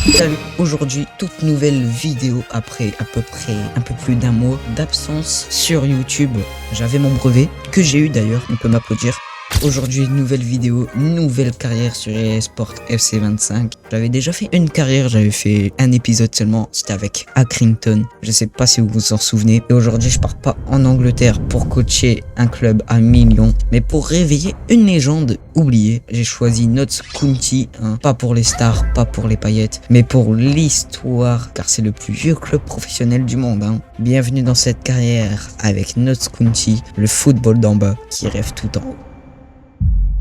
Salut, aujourd'hui toute nouvelle vidéo après à peu près un peu plus d'un mois d'absence sur YouTube. J'avais mon brevet, que j'ai eu d'ailleurs, on peut m'applaudir. Aujourd'hui nouvelle vidéo, nouvelle carrière sur eSport FC 25. J'avais déjà fait une carrière, j'avais fait un épisode seulement, c'était avec Accrington. Je sais pas si vous vous en souvenez. Et aujourd'hui je pars pas en Angleterre pour coacher un club à millions, mais pour réveiller une légende oubliée. J'ai choisi Notts County, pas pour les stars, pas pour les paillettes, mais pour l'histoire, car c'est le plus vieux club professionnel du monde. Bienvenue dans cette carrière avec Notts County, le football d'en bas qui rêve tout en haut.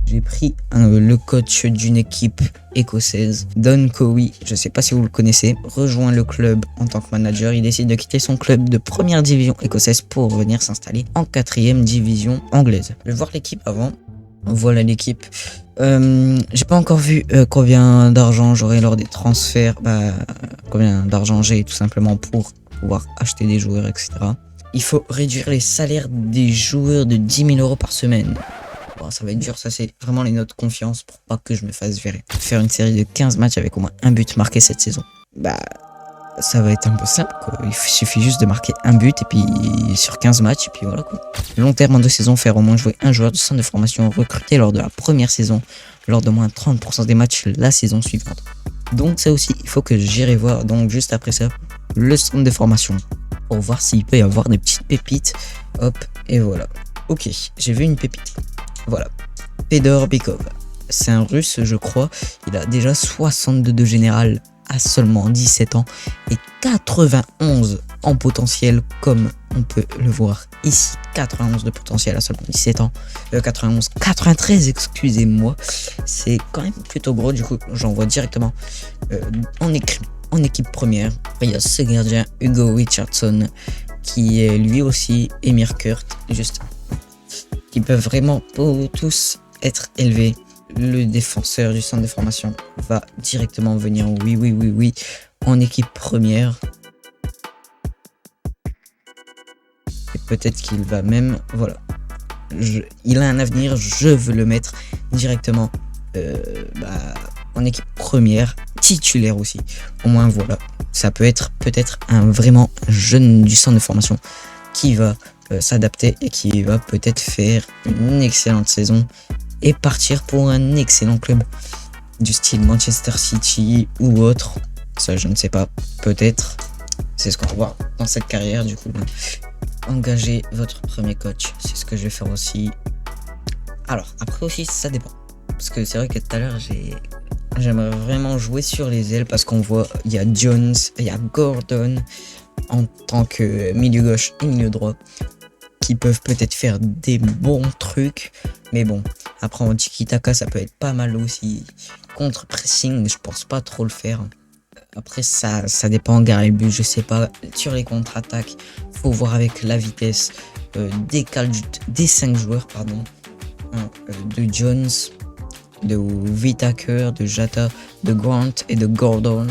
J'ai pris le coach d'une équipe écossaise, Don Cowie, je sais pas si vous le connaissez, rejoint le club en tant que manager. Il décide de quitter son club de première division écossaise pour venir s'installer en 4e division anglaise. Je vais voir l'équipe avant. Voilà l'équipe. J'ai pas encore vu combien d'argent j'aurai lors des transferts, combien d'argent j'ai tout simplement pour pouvoir acheter des joueurs, etc. Il faut réduire les salaires des joueurs de 10 000 € par semaine. Bon, ça va être dur, ça c'est vraiment les notes de confiance pour pas que je me fasse virer. Faire une série de 15 matchs avec au moins un but marqué cette saison. Ça va être un peu simple quoi. Il suffit juste de marquer un but et puis sur 15 matchs et puis voilà quoi. Long terme en 2 saisons, faire au moins jouer un joueur du centre de formation recruté lors de la première saison, lors de moins 30% des matchs la saison suivante. Donc ça aussi, il faut que j'irai voir, donc juste après ça, le centre de formation pour voir s'il peut y avoir des petites pépites. Hop, et voilà. Ok, j'ai vu une pépite. Voilà, Fedor Bykov. C'est un russe, je crois. Il a déjà 62 de général à seulement 17 ans et 91 en potentiel, comme on peut le voir ici. 91 de potentiel à seulement 17 ans. 93, excusez-moi. C'est quand même plutôt gros, du coup, j'envoie directement en équipe première. Il y a ce gardien, Hugo Richardson, qui est lui aussi Emir Kurt, juste. Qui peuvent vraiment tous être élevés. Le défenseur du centre de formation va directement venir, oui, en équipe première. Et peut-être qu'il va même, voilà. Il a un avenir, je veux le mettre directement en équipe première, titulaire aussi. Au moins, voilà. Ça peut être peut-être un vraiment jeune du centre de formation qui va s'adapter et qui va peut-être faire une excellente saison et partir pour un excellent club du style Manchester City ou autre. Ça, je ne sais pas. Peut-être. C'est ce qu'on va voir dans cette carrière. Du coup, engagez votre premier coach. C'est ce que je vais faire aussi. Alors, après aussi, ça dépend. Parce que c'est vrai que tout à l'heure, j'aimerais vraiment jouer sur les ailes parce qu'on voit, il y a Jones, il y a Gordon en tant que milieu gauche et milieu droit qui peuvent peut-être faire des bons trucs, mais bon, après en tiki-taka ça peut être pas mal aussi. Contre pressing, je pense pas trop le faire. Après ça dépend, garder le but, je sais pas. Sur les contre-attaques, faut voir avec la vitesse des 5 joueurs, de Jones, de Whittaker, de Jata, de Grant et de Gordon.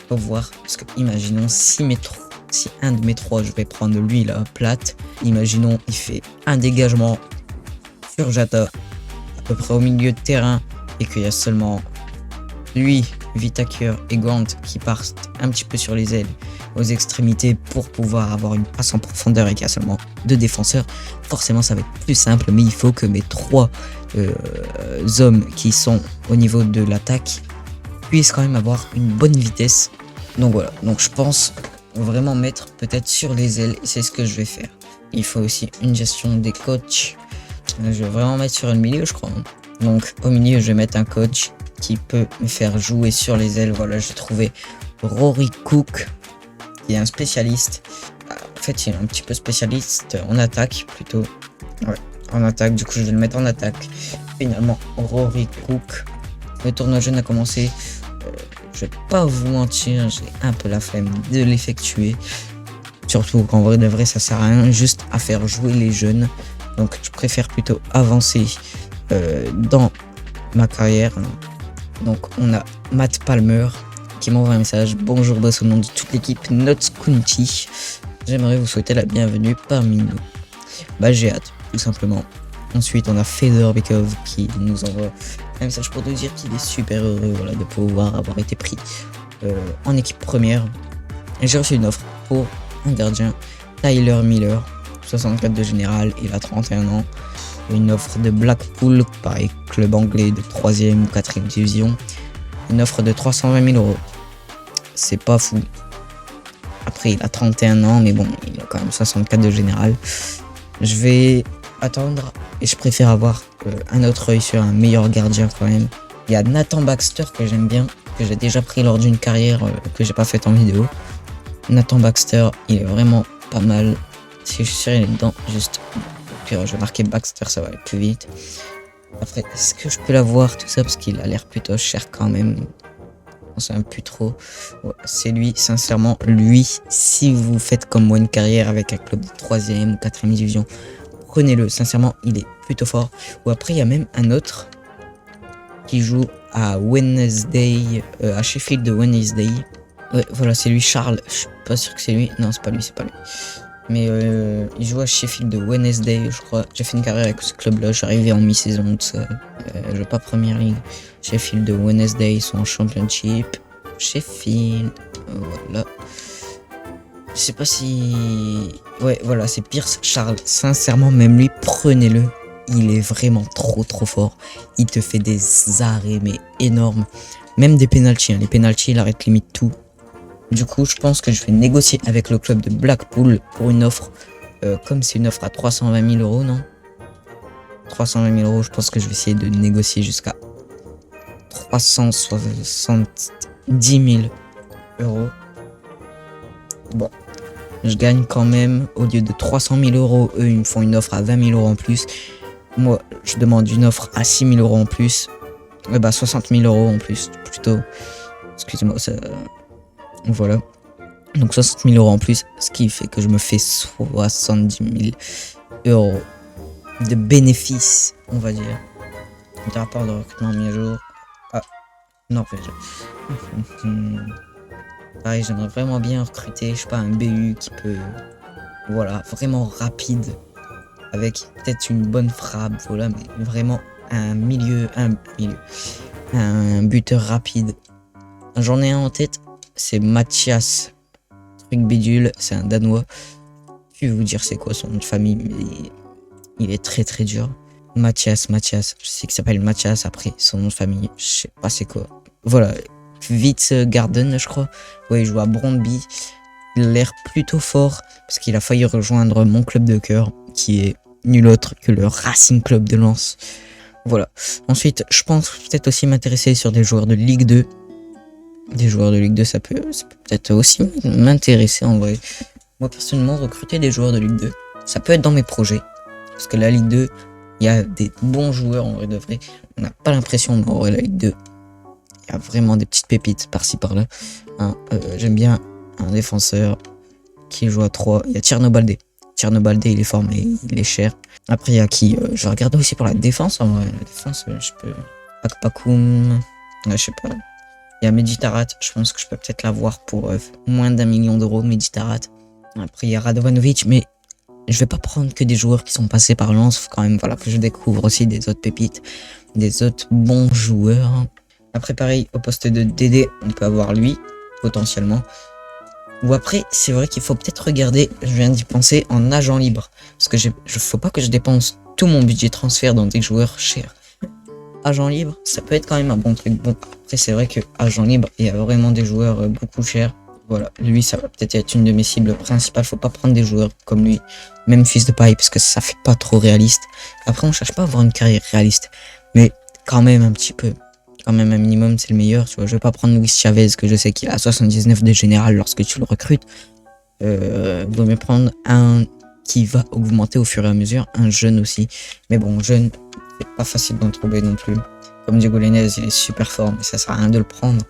Faut voir, parce que imaginons si un de mes 3, je vais prendre lui la plate, imaginons il fait un dégagement sur Jata à peu près au milieu de terrain et qu'il y a seulement lui, Whittaker et Grant qui partent un petit peu sur les ailes aux extrémités pour pouvoir avoir une passe en profondeur et qu'il y a seulement 2 défenseurs, forcément ça va être plus simple, mais il faut que mes 3 hommes qui sont au niveau de l'attaque puissent quand même avoir une bonne vitesse. Donc voilà, donc je pense vraiment mettre peut-être sur les ailes, c'est ce que je vais faire. Il faut aussi une gestion des coachs. Je vais vraiment mettre sur le milieu, je crois. Donc au milieu, je vais mettre un coach qui peut me faire jouer sur les ailes. Voilà, j'ai trouvé Rory Cook, qui est un spécialiste. En fait, il est un petit peu spécialiste en attaque plutôt. Ouais, en attaque, du coup, je vais le mettre en attaque. Finalement, Rory Cook. Le tournoi jeune a commencé. Je vais pas vous mentir, j'ai un peu la flemme de l'effectuer. Surtout qu'en vrai de vrai, ça sert à rien juste à faire jouer les jeunes. Donc je préfère plutôt avancer dans ma carrière. Donc on a Matt Palmer qui m'envoie un message. Bonjour boss, au nom de toute l'équipe Notts County. J'aimerais vous souhaiter la bienvenue parmi nous. J'ai hâte, tout simplement. Ensuite, on a Fedor Bykov qui nous envoie un message pour nous dire qu'il est super heureux de pouvoir avoir été pris en équipe première. Et j'ai reçu une offre pour un gardien, Tyler Miller, 64 de général, il a 31 ans. Une offre de Blackpool, pareil, club anglais de 3e ou 4e division. Une offre de 320 000 euros. C'est pas fou. Après, il a 31 ans, mais bon, il a quand même 64 de général. Je vais attendre et je préfère avoir un autre œil sur un meilleur gardien quand même. Il y a Nathan Baxter que j'aime bien, que j'ai déjà pris lors d'une carrière que j'ai pas faite en vidéo. Nathan Baxter, il est vraiment pas mal. Si je suis sûr, il est dedans, juste. Puis je vais marquer Baxter, ça va aller plus vite. Après, est-ce que je peux l'avoir tout ça parce qu'il a l'air plutôt cher quand même. On sait un plus trop. Ouais, c'est lui, sincèrement, lui, si vous faites comme moi une carrière avec un club de 3e ou 4e division, prenez-le. Sincèrement, il est plutôt fort. Ou après, il y a même un autre qui joue à Wednesday, à Sheffield Wednesday. Ouais, voilà, c'est lui, Charles. Je suis pas sûr que c'est lui. Non, c'est pas lui, c'est pas lui. Mais il joue à Sheffield Wednesday, je crois. J'ai fait une carrière avec ce club-là. Je suis arrivé en mi-saison, tout ça. Je joue pas Première Ligue. Sheffield Wednesday, ils sont en Championship. Sheffield, voilà. Je sais pas si... Ouais, voilà, c'est Pierce Charles. Sincèrement, même lui, prenez-le. Il est vraiment trop fort. Il te fait des arrêts, mais énormes. Même des pénaltys. Hein. Les pénaltys, il arrête limite tout. Du coup, je pense que je vais négocier avec le club de Blackpool pour une offre. Comme c'est une offre à 320 000 euros, non 320 000 euros, je pense que je vais essayer de négocier jusqu'à 370 000 euros. Bon, je gagne quand même. Au lieu de 300 000 euros, eux, ils me font une offre à 20 000 euros en plus. Moi, je demande une offre à 6 000 euros en plus. 60 000 euros en plus, plutôt. Excusez-moi, ça... Voilà. Donc 60 000 euros en plus, ce qui fait que je me fais 70 000 euros de bénéfices, on va dire. De rapport de recrutement mis à jour. Ah, Norvège. Pareil, j'aimerais vraiment bien recruter, je sais pas, un BU qui peut... Voilà, vraiment rapide. Avec peut-être une bonne frappe, voilà, mais vraiment un buteur rapide. J'en ai un en tête, c'est Mathias truc bidule, c'est un Danois. Je vais vous dire c'est quoi son nom de famille, mais il est très dur. Mathias, je sais qu'il s'appelle Mathias, après son nom de famille, je sais pas c'est quoi. Voilà, Garden, je crois. Ouais, il joue à Brøndby. Il a l'air plutôt fort, parce qu'il a failli rejoindre mon club de cœur, qui est nul autre que le Racing Club de Lens. Voilà. Ensuite, je pense peut-être aussi m'intéresser sur des joueurs de Ligue 2. Des joueurs de Ligue 2, ça peut peut-être aussi m'intéresser en vrai. Moi, personnellement, recruter des joueurs de Ligue 2, ça peut être dans mes projets. Parce que la Ligue 2, il y a des bons joueurs en vrai de vrai. On n'a pas l'impression, mais en vrai, la Ligue 2, il y a vraiment des petites pépites par-ci par-là. Hein, j'aime bien un défenseur qui joue à 3. Il y a Tierno Baldé. Tierno Baldé, il est fort, mais il est cher. Après, il y a qui je regarde aussi pour la défense. En vrai, la défense, je peux. Akpakoum. Je sais pas. Il y a Meditarat. Je pense que je peux peut-être l'avoir pour moins d'1 million d'euros. Meditarat. Après, il y a Radovanovic, mais je vais pas prendre que des joueurs qui sont passés par Lens. Faut quand même voilà, que je découvre aussi des autres pépites, des autres bons joueurs. Après, pareil, au poste de DD, on peut avoir lui, potentiellement. Ou après, c'est vrai qu'il faut peut-être regarder, je viens d'y penser, en agent libre. Parce que faut pas que je dépense tout mon budget transfert dans des joueurs chers. Agent libre, ça peut être quand même un bon truc. Bon, après, c'est vrai que agent libre, il y a vraiment des joueurs beaucoup chers. Voilà, lui, ça va peut-être être une de mes cibles principales. Faut pas prendre des joueurs comme lui, même fils de paille, parce que ça fait pas trop réaliste. Après, on cherche pas à avoir une carrière réaliste, mais quand même un petit peu. Quand même un minimum, c'est le meilleur, tu vois. Je vais pas prendre Luis Chavez, que je sais qu'il a 79 de général lorsque tu le recrutes. Vaut mieux prendre un qui va augmenter au fur et à mesure, un jeune aussi. Mais bon, jeune, c'est pas facile d'en trouver non plus. Comme Diego Lainez, il est super fort, mais ça sert à rien de le prendre.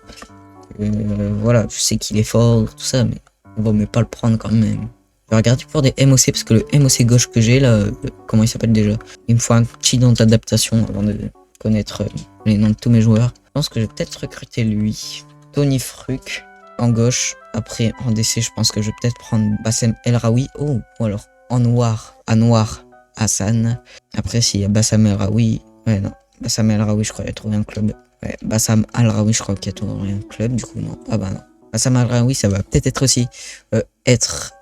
Voilà, je sais qu'il est fort, tout ça, mais on vaut mieux pas le prendre quand même. Je vais regarder pour des MOC, parce que le MOC gauche que j'ai là, comment il s'appelle déjà? Il me faut un petit nom d'adaptation avant de connaître les noms de tous mes joueurs. Je pense que je vais peut-être recruter lui. Tony Fruc en gauche. Après, en DC, je pense que je vais peut-être prendre Bassem El Raoui. Oh, ou alors Anwar Hassan. Après, s'il y a Bassem El Raoui. Ouais, non. Bassem El Raoui, je crois qu'il a trouvé un club. Ouais, Bassam Al-Raoui, je crois qu'il y a ton rien club, du coup, non. Ah bah non. Bassam Al-Raoui, ça va peut-être être aussi être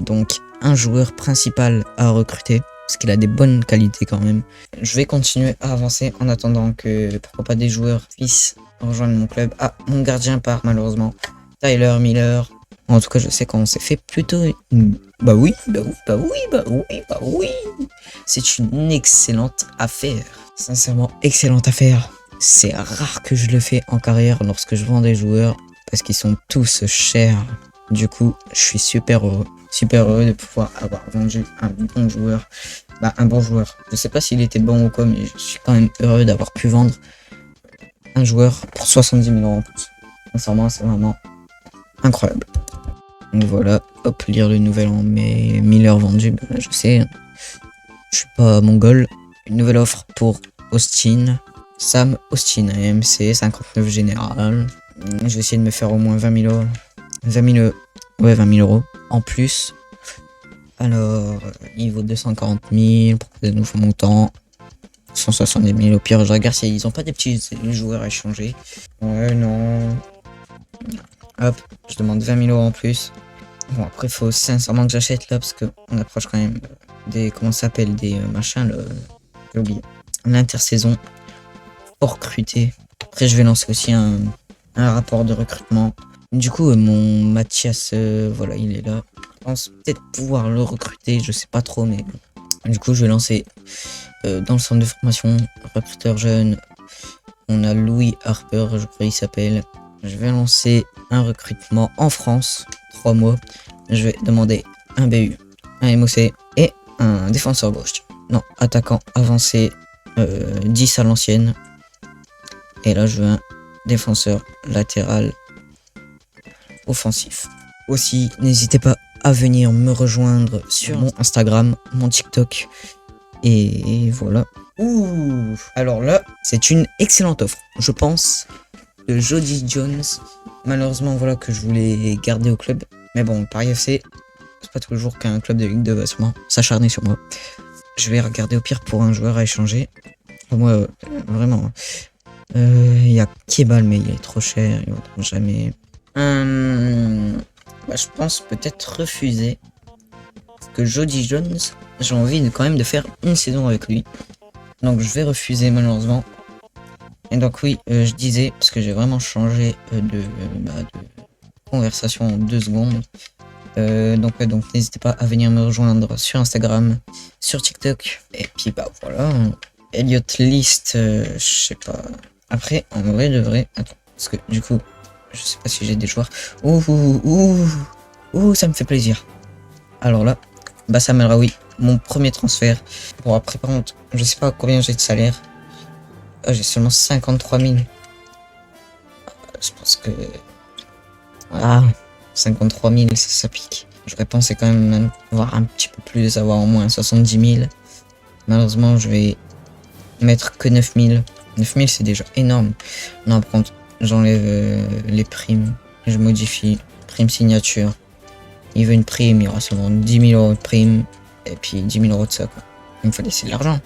donc un joueur principal à recruter, parce qu'il a des bonnes qualités quand même. Je vais continuer à avancer en attendant que, pourquoi pas, des joueurs puissent rejoindre mon club. Ah, mon gardien part malheureusement. Tyler Miller. En tout cas, je sais qu'on s'est fait plutôt une... Bah oui, bah oui, bah oui, bah oui, bah oui. C'est une excellente affaire. Sincèrement, excellente affaire. C'est rare que je le fais en carrière lorsque je vends des joueurs parce qu'ils sont tous chers. Du coup, je suis super heureux de pouvoir avoir vendu un bon joueur. Bah, un bon joueur. Je sais pas s'il était bon ou quoi, mais je suis quand même heureux d'avoir pu vendre un joueur pour 70 000 € en plus. Sincèrement, c'est vraiment incroyable. Donc voilà, hop, lire le nouvel en mai, 1000 heures vendues. Bah, je sais, je suis pas mongol. Une nouvelle offre pour Austin. Sam Austin, AMC, 59 général. Je vais essayer de me faire au moins 20 000 €. 20 000 €. Ouais, 20 000 € en plus. Alors, il vaut 240 000 pour des nouveaux montants. 170 000 au pire. Je regarde s'ils ont pas des petits joueurs à échanger. Ouais, non. Hop, je demande 20 000 € en plus. Bon, après, faut sincèrement que j'achète là parce qu'on approche quand même des. Comment ça s'appelle? Des machins, là. J'ai oublié. L'intersaison. Pour recruter. Après, je vais lancer aussi un rapport de recrutement. Du coup, mon Mathias, voilà, il est là. Je pense peut-être pouvoir le recruter, je sais pas trop, mais du coup, je vais lancer dans le centre de formation recruteur jeune. On a Louis Harper, je crois qu'il s'appelle. Je vais lancer un recrutement en France, 3 mois. Je vais demander un BU, un MOC et un défenseur gauche. Non, attaquant avancé, 10 à l'ancienne. Et là, je veux un défenseur latéral offensif. Aussi, n'hésitez pas à venir me rejoindre sur mon Instagram, mon TikTok. Et voilà. Ouh, alors là, c'est une excellente offre, je pense, de Jody Jones. Malheureusement, voilà que je voulais garder au club. Mais bon, Paris FC, c'est pas tous les jours qu'un club de Ligue 2 va sûrement s'acharner sur moi. Je vais regarder au pire pour un joueur à échanger. Moi, vraiment. Il y a Kebal, mais il est trop cher, il vaudra jamais. Bah, je pense peut-être refuser. Parce que Jody Jones, j'ai envie quand même de faire une saison avec lui. Donc je vais refuser malheureusement. Et donc oui, je disais, parce que j'ai vraiment changé de conversation en 2 secondes. Donc n'hésitez pas à venir me rejoindre sur Instagram, sur TikTok. Et puis bah voilà. Elliot List, je sais pas. Après, en vrai de vrai, attends, parce que du coup, je sais pas si j'ai des joueurs. Ouh, ça me fait plaisir. Alors là, Bassam El-Raoui, mon premier transfert. Bon après par contre, je sais pas combien j'ai de salaire. Ah, j'ai seulement 53 000. Je pense que... Ah, 53 000, ça pique. J'aurais pensé quand même avoir un petit peu plus, avoir au moins 70 000. Malheureusement, je vais mettre que 9 000. 9 000, c'est déjà énorme. Non, par contre, j'enlève les primes. Je modifie. Prime signature. Il veut une prime, il y aura seulement 10 000 € de prime. Et puis 10 000 € de ça, quoi. Il me faut laisser de l'argent.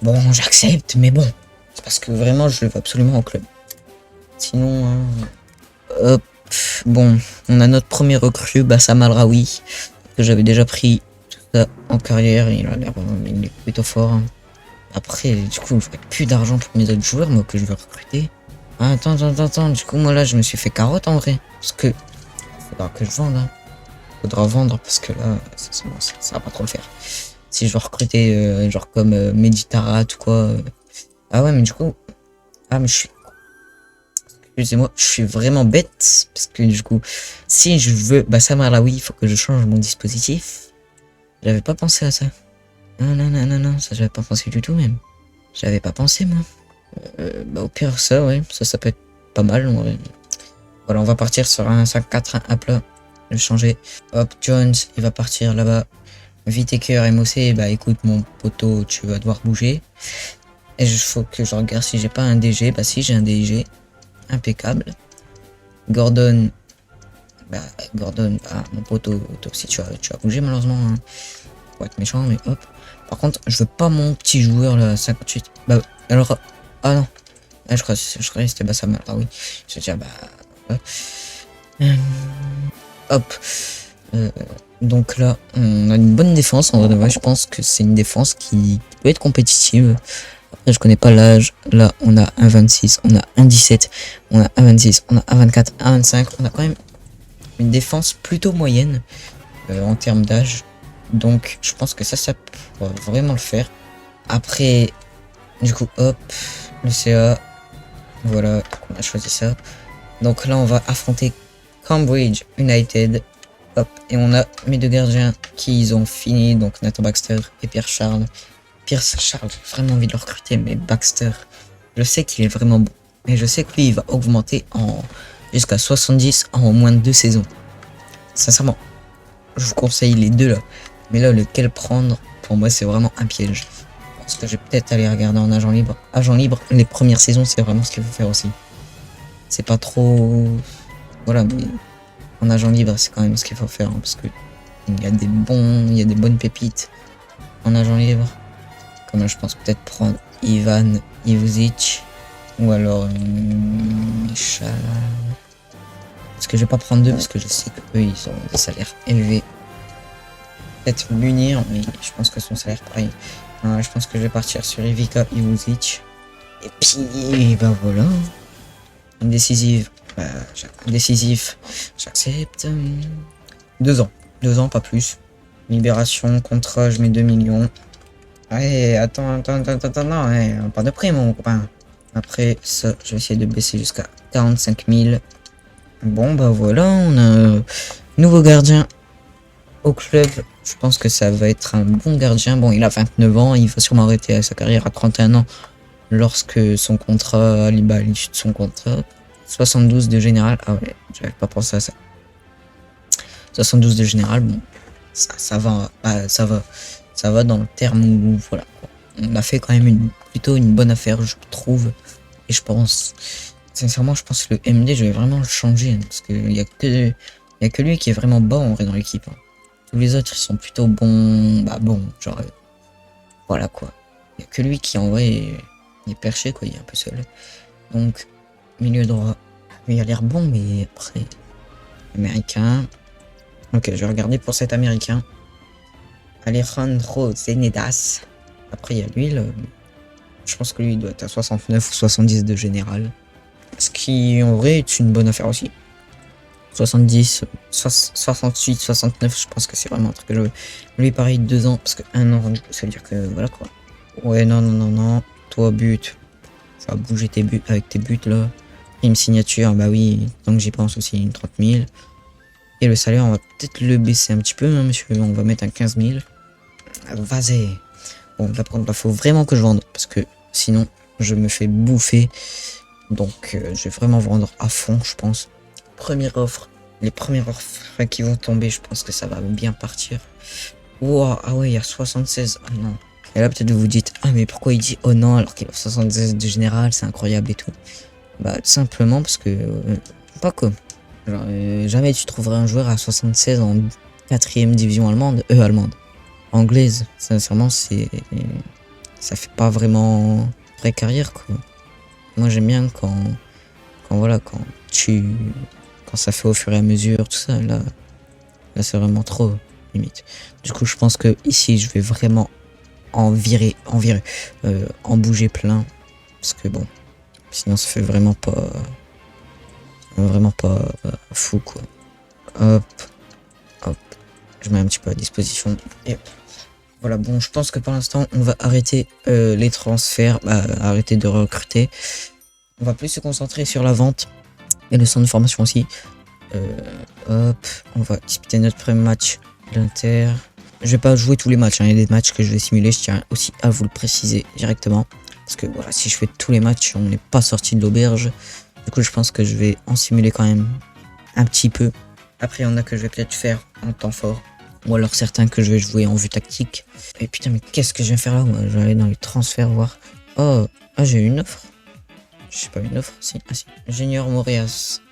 Bon, j'accepte, mais bon. C'est parce que vraiment, je le veux absolument au club. Sinon, hop. Bon, on a notre premier recrue, Bassam El-Raoui, que j'avais déjà pris tout ça en carrière. Il a l'air, il est plutôt fort. Après, du coup, j'aurais plus d'argent pour mes autres joueurs, moi, que je veux recruter. Ah, attends. Du coup, moi, là, je me suis fait carotte, en vrai. Parce que, faudra que je vende, hein. Faudra vendre, parce que là, ça va pas trop le faire. Si je veux recruter, genre comme Meditarat ou quoi. Ah ouais, mais du coup... Ah, mais je suis... Excusez-moi, je suis vraiment bête. Parce que, du coup, si je veux Bassam El-Raoui, il faut que je change mon dispositif. J'avais pas pensé à ça. Non, ça j'avais pas pensé du tout même. J'avais pas pensé moi. Bah au pire ça ouais, ça peut être pas mal. Voilà, on va partir sur un 5-4-1 à plat. Je vais changer. Hop, Jones, il va partir là-bas. Whittaker, MOC, bah écoute mon poteau, tu vas devoir bouger. Et il faut que je regarde si j'ai pas un DG. Bah si j'ai un DG. Impeccable. Gordon. Bah mon poteau, toi aussi tu vas bouger malheureusement. Hein. Pour être méchant, mais hop. Par contre, je veux pas mon petit joueur là, 58. Bah, alors. Ah non. Ah, je crois que c'était Bassam. Ah oui. Je veux dire, bah. Ouais. Euh, Hop. Euh, donc là, on a une bonne défense. En vrai, de vrai, je pense que c'est une défense qui peut être compétitive. Après, je connais pas l'âge. Là, on a un 26, on a un 17, on a un 26, on a un 24, un 25. On a quand même une défense plutôt moyenne en termes d'âge. Donc, je pense que ça pourra vraiment le faire. Après, du coup, hop, le CA. Voilà, on a choisi ça. Donc là, on va affronter Cambridge United. Hop, et on a mes deux gardiens qui ont fini, donc Nathan Baxter et Pierre Charles. Pierce Charles, j'ai vraiment envie de le recruter, mais Baxter, je sais qu'il est vraiment bon. Et je sais que lui, il va augmenter jusqu'à 70 en moins de 2 saisons. Sincèrement, je vous conseille les deux là. Mais là, lequel prendre, pour moi, c'est vraiment un piège. Parce que je vais peut-être aller regarder en agent libre. Agent libre, les premières saisons, c'est vraiment ce qu'il faut faire aussi. C'est pas trop... Voilà, mais en agent libre, c'est quand même ce qu'il faut faire. Hein, parce que il y a des bonnes pépites en agent libre. Comme là, je pense peut-être prendre Ivan Ivuzic. Ou alors Michal. Parce que je vais pas prendre deux, parce que je sais qu'eux, ils ont des salaires élevés. Peut-être l'unir, mais je pense que son salaire, pareil. Je pense que je vais partir sur Ivica Ivuzic. Et puis, bah voilà. Décisive. Décisif. J'accepte. 2 ans. 2 ans, pas plus. Libération, contrat, je mets 2 millions. Ouais, attends, non, ouais, pas de prix, mon copain. Après, ça, je vais essayer de baisser jusqu'à 45 000. Bon, bah voilà, on a un nouveau gardien au club. Je pense que ça va être un bon gardien. Bon, il a 29 ans, il va sûrement arrêter sa carrière à 31 ans lorsque son contrat, à l'issue de son contrat. 72 de général. Ah ouais, j'avais pas pensé à ça. 72 de général, bon, ça va, ça va dans le terme où, voilà, on a fait quand même plutôt une bonne affaire, je trouve. Et je pense, sincèrement, je pense que le MD, je vais vraiment le changer, hein, parce qu'il y a que lui qui est vraiment bon en vrai dans l'équipe. Hein. Tous les autres, ils sont plutôt bons, genre, voilà quoi. Il y a que lui qui en vrai est perché, quoi, il est un peu seul. Donc, milieu droit, il a l'air bon, mais après, américain. Ok, je vais regarder pour cet américain. Alejandro Zenedas. Après, il y a lui, je pense que lui, il doit être à 69 ou 70 de général. Ce qui, en vrai, est une bonne affaire aussi. 70, 68, 69, je pense que c'est vraiment un truc que je veux. Lui, pareil, 2 ans, parce que 1 an, ça veut dire que, voilà quoi. Ouais, non. Toi, but. Ça va bouger tes buts, avec tes buts, là. Prime signature, bah oui, tant que j'y pense aussi, 30 000. Et le salaire, on va peut-être le baisser un petit peu, hein, monsieur. On va mettre un 15 000. Vas-y. Bon, là, par contre, il faut vraiment que je vende. Parce que sinon, je me fais bouffer. Donc, je vais vraiment vendre à fond, je pense. Première offre. Les premières offres qui vont tomber, je pense que ça va bien partir. Wow, ah ouais, il y a 76. Ah non. Et là, peut-être vous vous dites, ah, mais pourquoi il dit oh non alors qu'il a 76 de général, c'est incroyable et tout. Bah, tout simplement parce que. Pas comme. Genre, jamais tu trouverais un joueur à 76 en 4ème division allemande, allemande. Anglaise, sincèrement, ça fait pas vraiment vraie carrière, quoi. Moi, j'aime bien quand ça fait au fur et à mesure, tout ça, là c'est vraiment trop, limite. Du coup, je pense que ici, je vais vraiment en bouger plein, parce que bon, sinon, ça fait vraiment pas fou, quoi. Hop, je mets un petit peu à disposition. Et voilà, bon, je pense que pour l'instant, on va arrêter les transferts, arrêter de recruter. On va plus se concentrer sur la vente et le centre de formation aussi. Hop, on va disputer notre premier match, l'Inter. Je vais pas jouer tous les matchs, hein. Il y a des matchs que je vais simuler, je tiens aussi à vous le préciser directement. Parce que voilà, si je fais tous les matchs, on n'est pas sorti de l'auberge. Du coup, je pense que je vais en simuler quand même un petit peu. Après, il y en a que je vais peut-être faire en temps fort. Ou alors certains que je vais jouer en vue tactique. Et putain, mais qu'est-ce que je viens faire là? Moi, je vais aller dans les transferts voir. Oh, j'ai une offre. Je sais pas, une offre, si. Ah si. Junior Morias.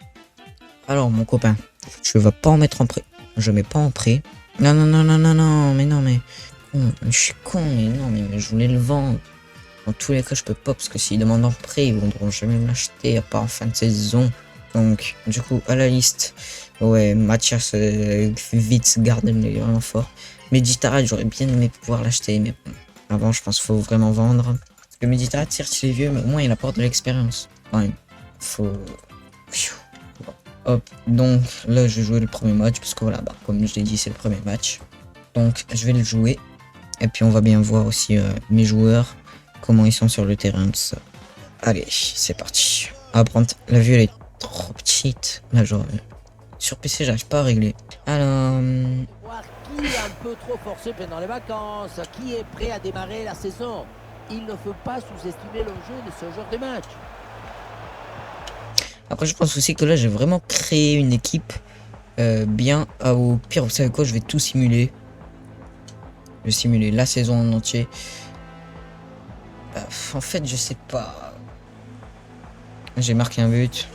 Alors, mon copain, je vais pas en mettre en prêt. Je mets pas en prêt. Non, mais non, mais. Je suis con, mais non, mais je voulais le vendre. Dans tous les cas, je peux pas parce que s'ils demandent en prêt, ils voudront jamais m'acheter à part en fin de saison. Donc, du coup, à la liste, ouais, Mathias Witz Garden, il est vraiment fort. Meditarat, j'aurais bien aimé pouvoir l'acheter, mais bon, avant, je pense qu'il faut vraiment vendre. Parce que Meditarat, certes, il est vieux, mais au moins, il apporte de l'expérience. Quand même, faut. Hop, donc là, je vais jouer le premier match parce que voilà, bah, comme je l'ai dit, c'est le premier match. Donc, je vais le jouer. Et puis, on va bien voir aussi mes joueurs, comment ils sont sur le terrain, tout ça. Allez, c'est parti. Apprendre. La vue, elle est trop petite. Là, genre, sur PC, j'arrive pas à régler. Alors. Voir qui est un peu trop forcé pendant les vacances, qui est prêt à démarrer la saison. Il ne faut pas sous-estimer l'enjeu de ce genre de match. Après, je pense aussi que là, j'ai vraiment créé une équipe bien. Au pire, vous savez quoi, je vais tout simuler. Je vais simuler la saison en entier. En fait, je sais pas. J'ai marqué un but.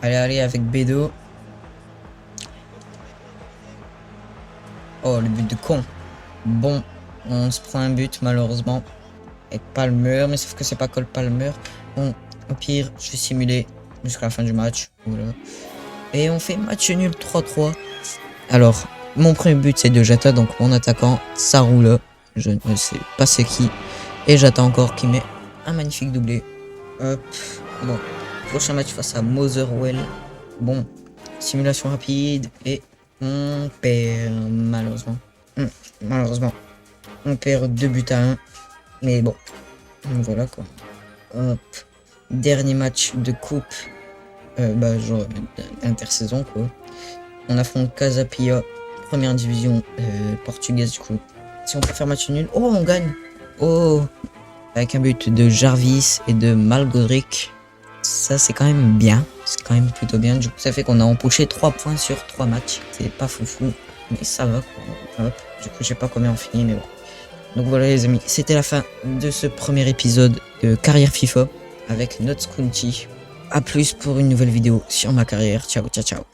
Allez, avec Bédo. Oh, le but de con. Bon, on se prend un but, malheureusement. Avec Palmer, mais sauf que c'est pas Cole Palmer. Bon, au pire, je vais simuler jusqu'à la fin du match. Voilà. Et on fait match nul 3-3. Alors, mon premier but, c'est de Jata, donc mon attaquant, ça roule. Je ne sais pas c'est qui. Et Jata encore qui met un magnifique doublé. Hop. Bon, prochain match face à Motherwell. Bon, simulation rapide. Et on perd, malheureusement. Malheureusement. On perd 2 buts à 1. Mais bon, voilà quoi. Hop. Dernier match de coupe. Genre intersaison quoi. On affronte Casapia, première division portugaise du coup. Si on peut faire match nul, oh on gagne. Oh, avec un but de Jarvis et de Malgodric. Ça c'est quand même bien, c'est quand même plutôt bien. Du coup ça fait qu'on a empoché 3 points sur 3 matchs. C'est pas foufou, mais ça va quoi. Hop. Du coup je sais pas combien on finit mais bon. Donc voilà les amis, c'était la fin de ce premier épisode de Carrière FIFA avec notre Skunty. A plus pour une nouvelle vidéo sur ma carrière. Ciao, ciao, ciao.